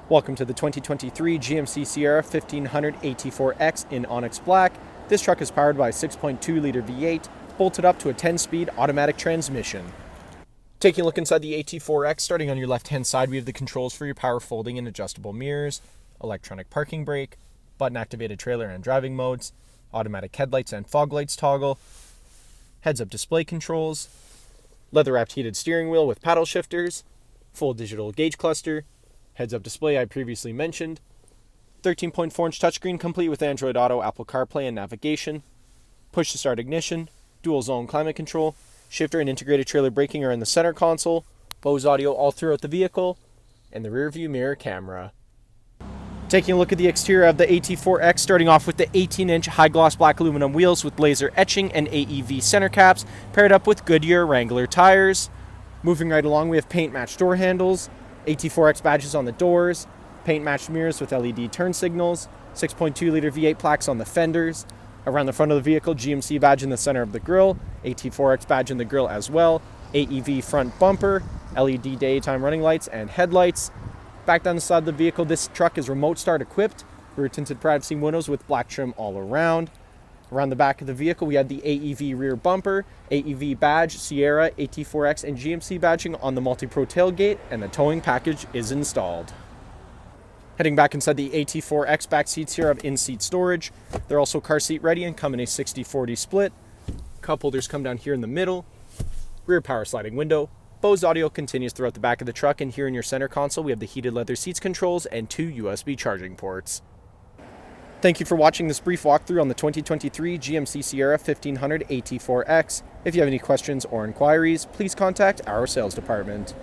Welcome to the 2023 GMC Sierra 1500 AT4X in Onyx Black. This truck is powered by a 6.2-liter V8, bolted up to a 10-speed automatic transmission. Taking a look inside the AT4X, starting on your left-hand side, we have the controls for your power folding and adjustable mirrors, electronic parking brake, button-activated trailer and driving modes, automatic headlights and fog lights toggle, heads-up display controls, leather-wrapped heated steering wheel with paddle shifters, full digital gauge cluster, heads-up display I previously mentioned, 13.4-inch touchscreen complete with Android Auto, Apple CarPlay, and navigation, push-to-start ignition, dual-zone climate control, shifter and integrated trailer braking are in the center console, Bose audio all throughout the vehicle, and the rear-view mirror camera. Taking a look at the exterior of the AT4X, starting off with the 18-inch high-gloss black aluminum wheels with laser etching and AEV center caps, paired up with Goodyear Wrangler tires. Moving right along, we have paint-matched door handles, AT4X badges on the doors, paint-matched mirrors with LED turn signals, 6.2-liter V8 plaques on the fenders. Around the front of the vehicle, GMC badge in the center of the grille, AT4X badge in the grille as well, AEV front bumper, LED daytime running lights and headlights. Back down the side of the vehicle, this truck is remote start equipped, rear tinted privacy windows with black trim all around. Around the back of the vehicle, we have the AEV rear bumper, AEV badge, Sierra, AT4X, and GMC badging on the MultiPro tailgate, and the towing package is installed. Heading back inside the AT4X, back seats here have in-seat storage. They're also car seat ready and come in a 60-40 split. Cup holders come down here in the middle. Rear power sliding window. Bose audio continues throughout the back of the truck, and here in your center console, we have the heated leather seats controls and 2 USB charging ports. Thank you for watching this brief walkthrough on the 2023 GMC Sierra 1500 AT4X. If you have any questions or inquiries, please contact our sales department.